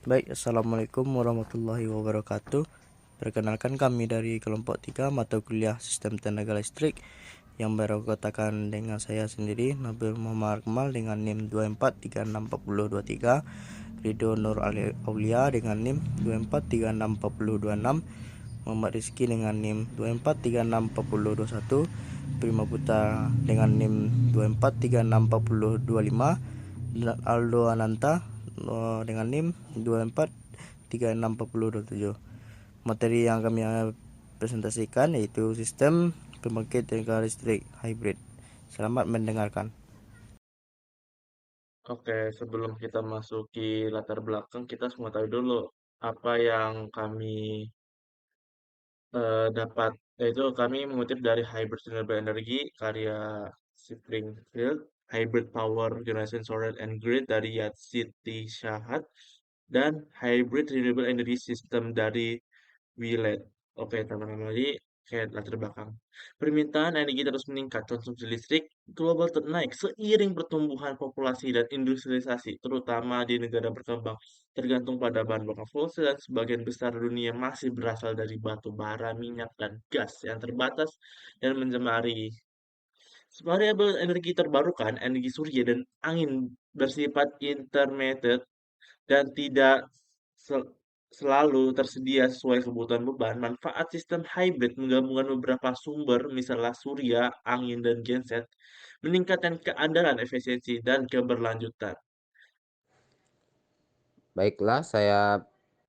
Baik, Assalamualaikum warahmatullahi wabarakatuh. Perkenalkan, kami dari kelompok 3 mata kuliah Sistem Tenaga Listrik yang beranggotakan dengan saya sendiri, Nabil Muhammad Kemal dengan NIM 24364023, Ridho Nur Aulia dengan NIM 24364026, Muhammad Rizky dengan NIM 24364021, Prima Putra dengan NIM 24364025, dan Aldo Ananta dengan NIM 24364027. Materi yang kami presentasikan yaitu sistem pembangkit tenaga listrik hybrid. Selamat mendengarkan. Oke, sebelum kita masuki latar belakang, kita semua tahu dulu apa yang kami dapat, yaitu kami mengutip dari Hybrid Renewable Energy karya Springfield, Hybrid Power Generation Solar and Grid dari Yatsiti Shahad, dan Hybrid Renewable Energy System dari Wilet. Oke, teman-teman, lagi kayak latar belakang. Permintaan energi terus meningkat, konsumsi listrik global naik seiring pertumbuhan populasi dan industrialisasi, terutama di negara berkembang, tergantung pada bahan bakar fosil dan sebagian besar dunia masih berasal dari batu bara, minyak, dan gas yang terbatas dan mencemari. Variabel energi terbarukan, energi surya dan angin bersifat intermittent dan tidak se- selalu tersedia sesuai kebutuhan beban. Manfaat sistem hybrid menggabungkan beberapa sumber, misalnya surya, angin, dan genset, meningkatkan keandalan, efisiensi, dan keberlanjutan. Baiklah, saya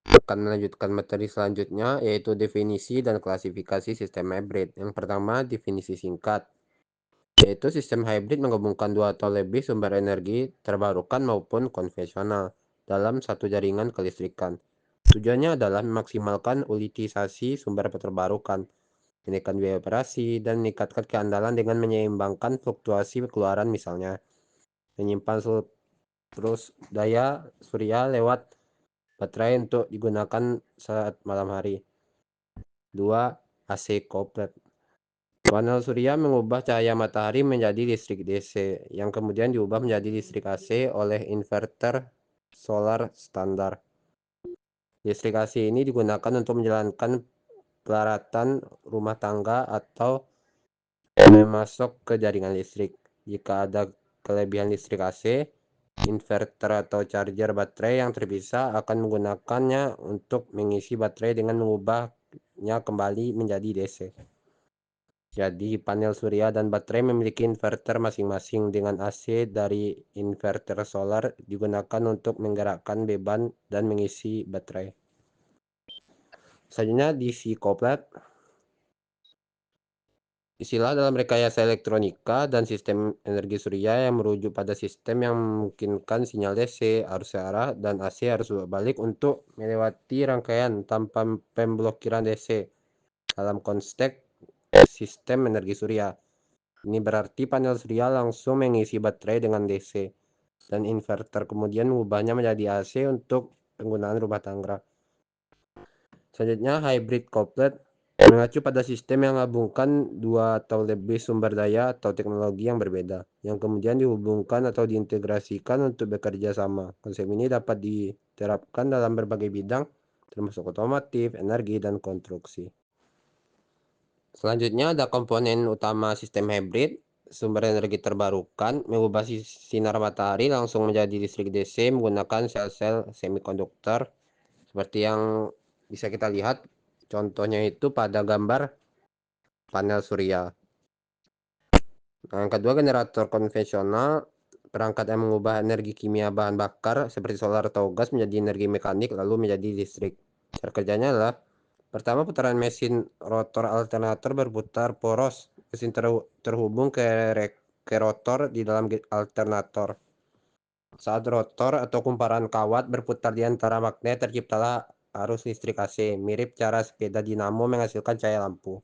akan melanjutkan materi selanjutnya, yaitu definisi dan klasifikasi sistem hybrid. Yang pertama, definisi singkat, yaitu sistem hybrid menggabungkan dua atau lebih sumber energi terbarukan maupun konvensional dalam satu jaringan kelistrikan. Tujuannya adalah memaksimalkan utilisasi sumber terbarukan, menekan biaya operasi, dan meningkatkan keandalan dengan menyeimbangkan fluktuasi keluaran, misalnya menyimpan terus daya surya lewat baterai untuk digunakan saat malam hari. 2. AC koplet. Panel surya mengubah cahaya matahari menjadi listrik DC, yang kemudian diubah menjadi listrik AC oleh inverter solar standar. Listrik AC ini digunakan untuk menjalankan pelaratan rumah tangga atau memasok ke jaringan listrik. Jika ada kelebihan listrik AC, inverter atau charger baterai yang terpisah akan menggunakannya untuk mengisi baterai dengan mengubahnya kembali menjadi DC. Jadi panel surya dan baterai memiliki inverter masing-masing, dengan AC dari inverter solar digunakan untuk menggerakkan beban dan mengisi baterai. Selanjutnya DC koplet. Istilah dalam rekayasa elektronika dan sistem energi surya yang merujuk pada sistem yang memungkinkan sinyal DC, arus searah, dan AC arus balik untuk melewati rangkaian tanpa pemblokiran DC dalam konteks sistem energi surya. Ini berarti panel surya langsung mengisi baterai dengan DC, dan inverter kemudian mengubahnya menjadi AC untuk penggunaan rumah tangga. Selanjutnya, hybrid couplet mengacu pada sistem yang menggabungkan dua atau lebih sumber daya atau teknologi yang berbeda, yang kemudian dihubungkan atau diintegrasikan untuk bekerja sama. Konsep ini dapat diterapkan dalam berbagai bidang, termasuk otomotif, energi, dan konstruksi. Selanjutnya ada komponen utama sistem hybrid. Sumber energi terbarukan mengubah sinar matahari langsung menjadi listrik DC menggunakan sel-sel semikonduktor, seperti yang bisa kita lihat contohnya itu pada gambar panel surya. Nah, yang kedua, generator konvensional, perangkat yang mengubah energi kimia bahan bakar seperti solar atau gas menjadi energi mekanik lalu menjadi listrik. Cara kerjanya adalah: pertama, putaran mesin rotor alternator berputar poros. Mesin terhubung ke rotor di dalam alternator. Saat rotor atau kumparan kawat berputar di antara magnet, terciptalah arus listrik AC, mirip cara sepeda dinamo menghasilkan cahaya lampu.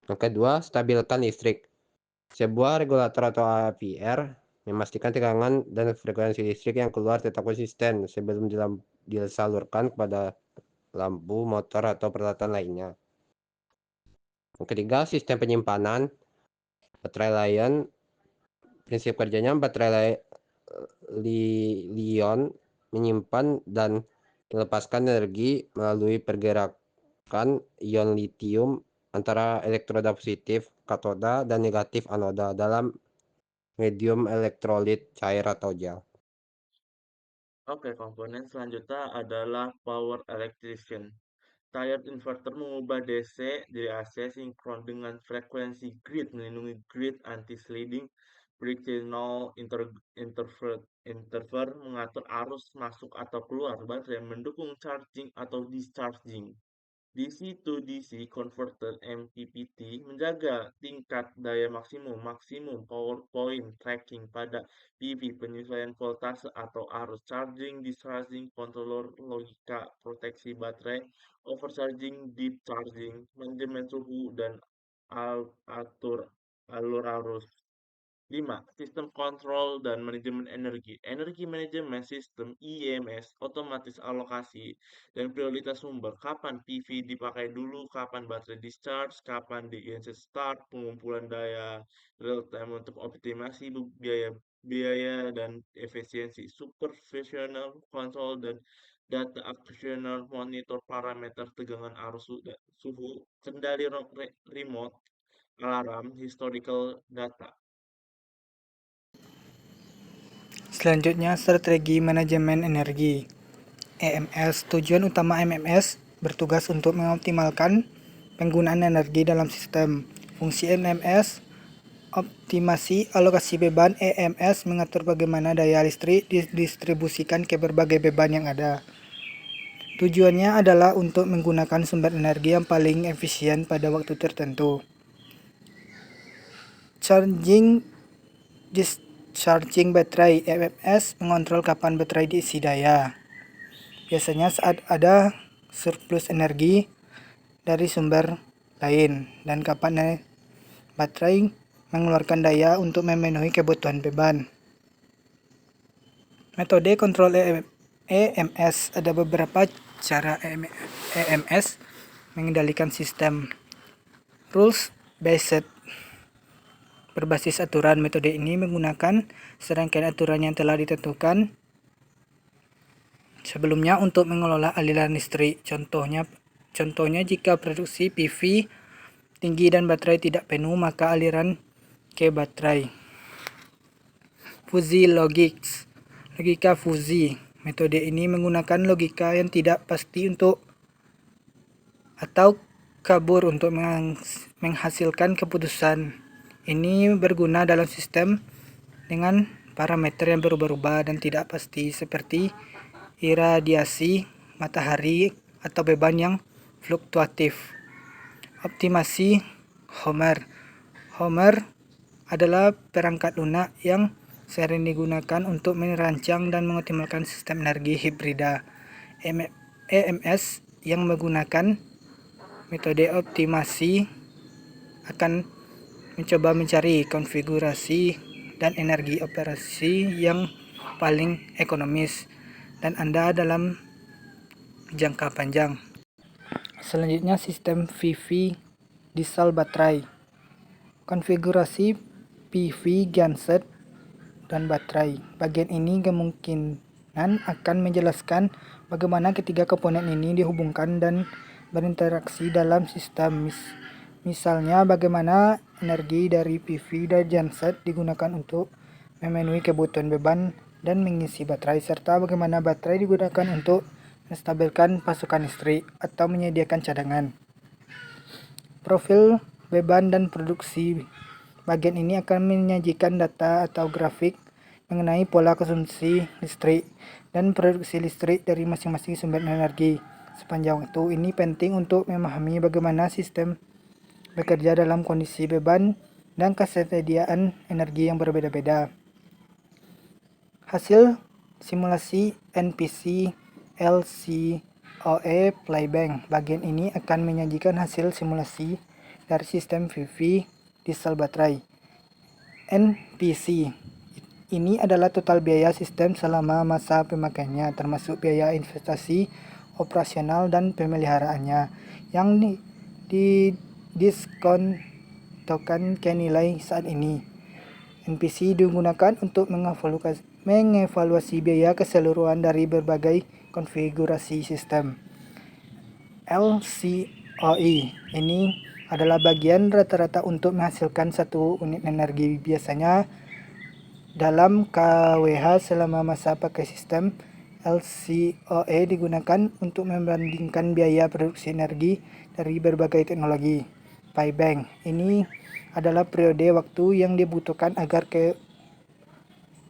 Yang kedua, stabilkan listrik. Sebuah regulator atau APR memastikan tegangan dan frekuensi listrik yang keluar tetap konsisten sebelum disalurkan kepada lampu, motor, atau peralatan lainnya. Yang ketiga, sistem penyimpanan baterai Lion. Prinsip kerjanya, baterai Lion menyimpan dan melepaskan energi melalui pergerakan ion litium antara elektroda positif katoda dan negatif anoda dalam medium elektrolit cair atau gel. Oke, komponen selanjutnya adalah power electrician. Tire inverter mengubah DC jadi AC sinkron dengan frekuensi grid, melindungi grid anti-sliding, frictional interfer mengatur arus masuk atau keluar baterai, mendukung charging atau discharging. DC to DC converter MPPT menjaga tingkat daya maksimum power point tracking pada PV, penyesuaian voltase atau arus, charging, discharging, controller logika, proteksi baterai, overcharging, deep charging, manajemen suhu dan atur alur arus. 5. Sistem kontrol dan manajemen energi. Energi manajemen sistem IMS, otomatis alokasi dan prioritas sumber. Kapan PV dipakai dulu, kapan baterai discharge, kapan di genset start, pengumpulan daya real time untuk optimasi biaya dan efisiensi. Supervisional control dan data actioner monitor parameter tegangan arus suhu, kendali remote, alarm, historical data. Selanjutnya, strategi manajemen energi. EMS. Tujuan utama EMS bertugas untuk mengoptimalkan penggunaan energi dalam sistem. Fungsi EMS: optimasi alokasi beban. EMS mengatur bagaimana daya listrik didistribusikan ke berbagai beban yang ada. Tujuannya adalah untuk menggunakan sumber energi yang paling efisien pada waktu tertentu. Charging discharging baterai. EMS mengontrol kapan baterai diisi daya. Biasanya saat ada surplus energi dari sumber lain dan kapan baterai mengeluarkan daya untuk memenuhi kebutuhan beban. Metode kontrol EMS. Ada beberapa cara EMS mengendalikan sistem. Rules based, berbasis aturan. Metode ini menggunakan serangkaian aturan yang telah ditentukan sebelumnya untuk mengelola aliran listrik. Contohnya jika produksi PV tinggi dan baterai tidak penuh, maka aliran ke baterai. Fuzzy logics, logika fuzzy. Metode ini menggunakan logika yang tidak pasti atau kabur untuk menghasilkan keputusan. Ini berguna dalam sistem dengan parameter yang berubah-ubah dan tidak pasti seperti iradiasi matahari atau beban yang fluktuatif. Optimasi Homer. Homer adalah perangkat lunak yang sering digunakan untuk merancang dan mengoptimalkan sistem energi hibrida. EMS yang menggunakan metode optimasi akan mencoba mencari konfigurasi dan energi operasi yang paling ekonomis dan Anda dalam jangka panjang. Selanjutnya, sistem PV diesel baterai. Konfigurasi PV genset dan baterai. Bagian ini kemungkinan akan menjelaskan bagaimana ketiga komponen ini dihubungkan dan berinteraksi dalam sistem. Misalnya, bagaimana energi dari PV dan genset digunakan untuk memenuhi kebutuhan beban dan mengisi baterai, serta bagaimana baterai digunakan untuk menstabilkan pasokan listrik atau menyediakan cadangan. Profil beban dan produksi. Bagian ini akan menyajikan data atau grafik mengenai pola konsumsi listrik dan produksi listrik dari masing-masing sumber energi sepanjang waktu. Ini penting untuk memahami bagaimana sistem bekerja dalam kondisi beban dan kesediaan energi yang berbeda-beda. Hasil simulasi NPC LCOE Playbank. Bagian ini akan menyajikan hasil simulasi dari sistem PV diesel baterai. NPC ini adalah total biaya sistem selama masa pemakaiannya, termasuk biaya investasi, operasional, dan pemeliharaannya, yang didiskontokan ke nilai saat ini. NPC digunakan untuk mengevaluasi biaya keseluruhan dari berbagai konfigurasi sistem. LCOE ini adalah bagian rata-rata untuk menghasilkan satu unit energi. Biasanya dalam KWH selama masa pakai sistem, LCOE digunakan untuk membandingkan biaya produksi energi dari berbagai teknologi. Payback ini adalah periode waktu yang dibutuhkan agar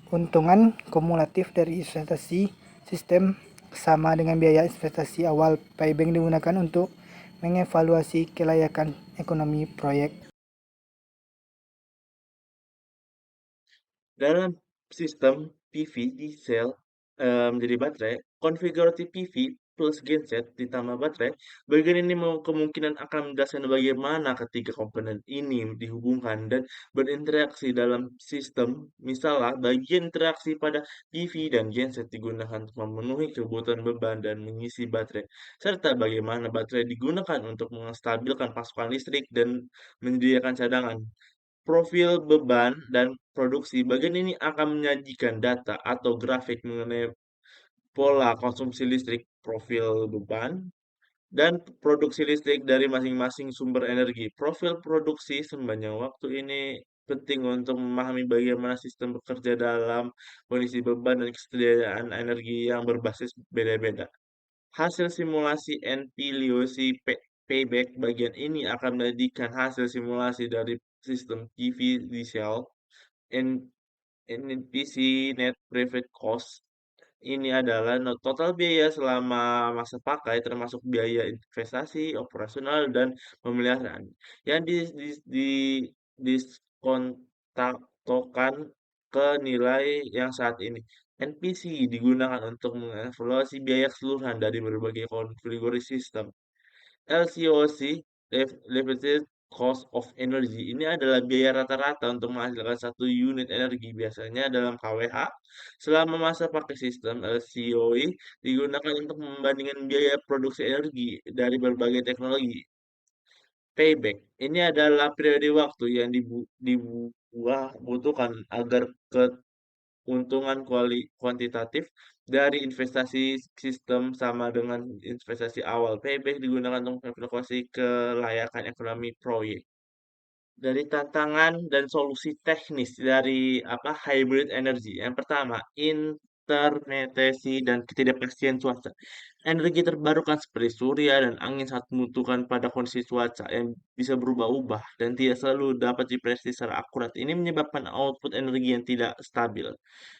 keuntungan kumulatif dari investasi sistem sama dengan biaya investasi awal. Payback digunakan untuk mengevaluasi kelayakan ekonomi proyek. Dalam sistem PV di sel menjadi baterai, konfigurasi PV plus genset ditambah baterai, bagian ini kemungkinan akan menjelaskan bagaimana ketiga komponen ini dihubungkan dan berinteraksi dalam sistem. Misalnya, bagian interaksi pada PV dan genset digunakan untuk memenuhi kebutuhan beban dan mengisi baterai, serta bagaimana baterai digunakan untuk menstabilkan pasokan listrik dan menyediakan cadangan. Profil beban dan produksi, bagian ini akan menyajikan data atau grafik mengenai pola konsumsi listrik, profil beban, dan produksi listrik dari masing-masing sumber energi. Profil produksi sepanjang waktu ini penting untuk memahami bagaimana sistem bekerja dalam kondisi beban dan kesediaan energi yang berbasis beda-beda. Hasil simulasi NP-LIOC Payback bagian ini akan menjadikan hasil simulasi dari sistem PV di sel N- NPC Net Private Cost. Ini adalah total biaya selama masa pakai termasuk biaya investasi, operasional, dan pemeliharaan yang diskontokan ke nilai yang saat ini. NPC digunakan untuk mengevaluasi biaya keseluruhan dari berbagai konfigurasi sistem. LCOC, Limited Cost of Energy, ini adalah biaya rata-rata untuk menghasilkan satu unit energi, biasanya dalam kWh. Selama masa pakai sistem, LCOE digunakan untuk membandingkan biaya produksi energi dari berbagai teknologi. Payback, ini adalah periode waktu yang dibutuhkan agar keuntungan kuantitatif dari investasi sistem sama dengan investasi awal. Payback digunakan untuk mengevaluasi kelayakan ekonomi proyek. Dari tantangan dan solusi teknis dari hybrid energy. Yang pertama, intermittency dan ketidakpastian cuaca. Energi terbarukan seperti surya dan angin sangat membutuhkan pada kondisi cuaca yang bisa berubah-ubah dan tidak selalu dapat diprediksi secara akurat. Ini menyebabkan output energi yang tidak stabil.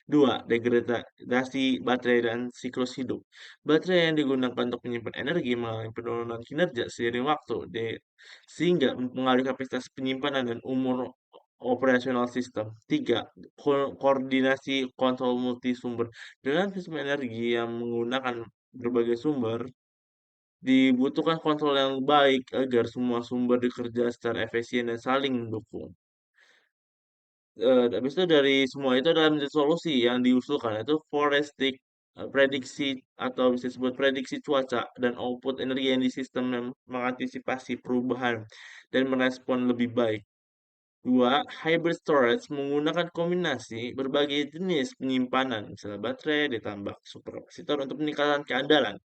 Dua, degradasi baterai dan siklus hidup. Baterai yang digunakan untuk menyimpan energi mengalami penurunan kinerja seiring waktu, sehingga mempengaruhi kapasitas penyimpanan dan umur operasional sistem. Tiga, koordinasi kontrol multisumber. Dengan sistem energi yang menggunakan berbagai sumber, dibutuhkan kontrol yang baik agar semua sumber bekerja secara efisien dan saling mendukung. Habis itu dari semua itu adalah menjadi solusi yang diusulkan, yaitu forestic, prediksi atau bisa disebut prediksi cuaca dan output energi yang di sistem yang mengantisipasi perubahan dan merespon lebih baik. Dua, hybrid storage menggunakan kombinasi berbagai jenis penyimpanan, misalnya baterai ditambah superkapasitor untuk meningkatkan keandalan.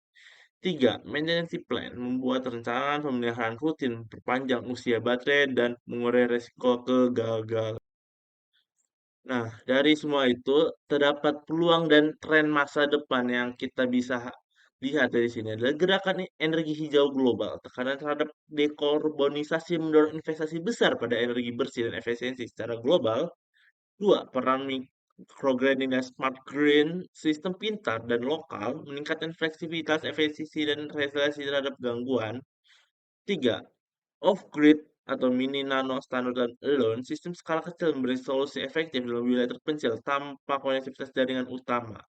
Tiga, maintenance plan membuat rencana pemeliharaan rutin, perpanjang usia baterai, dan mengurangi resiko kegagalan. Nah, dari semua itu terdapat peluang dan tren masa depan yang kita bisa lihat dari sini adalah gerakan energi hijau global. Tekanan terhadap dekarbonisasi mendorong investasi besar pada energi bersih dan efisiensi secara global. Dua, peran microgrid dan smart green, sistem pintar dan lokal, meningkatkan fleksibilitas, efisiensi, dan resiliensi terhadap gangguan. Tiga, off-grid atau mini nano standard dan alone, sistem skala kecil memberi solusi efektif dalam wilayah terpencil tanpa konektivitas jaringan utama.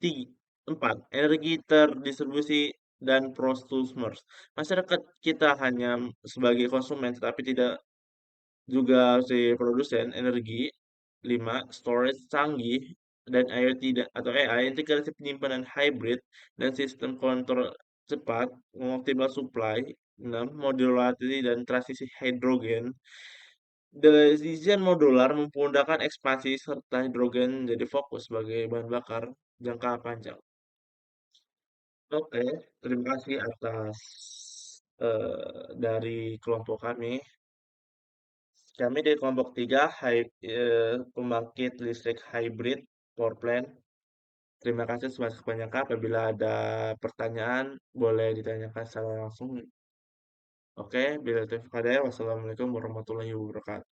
Tiga, empat, energi terdistribusi dan prosumers. Masyarakat kita hanya sebagai konsumen tetapi tidak juga si produsen energi. 5, storage canggih dan IoT atau AI, integrasi penyimpanan hybrid dan sistem kontrol cepat, mengoptimal supply. 6, modularity dan transisi hidrogen. Decision modular memudahkan ekspansi serta hidrogen jadi fokus sebagai bahan bakar jangka panjang. Oke, terima kasih atas dari kelompok kami. Kami di kelompok 3 pembangkit listrik hybrid power plant. Terima kasih kebanyakan. Apabila ada pertanyaan, boleh ditanyakan secara langsung. Oke, bila itu wassalamualaikum warahmatullahi wabarakatuh.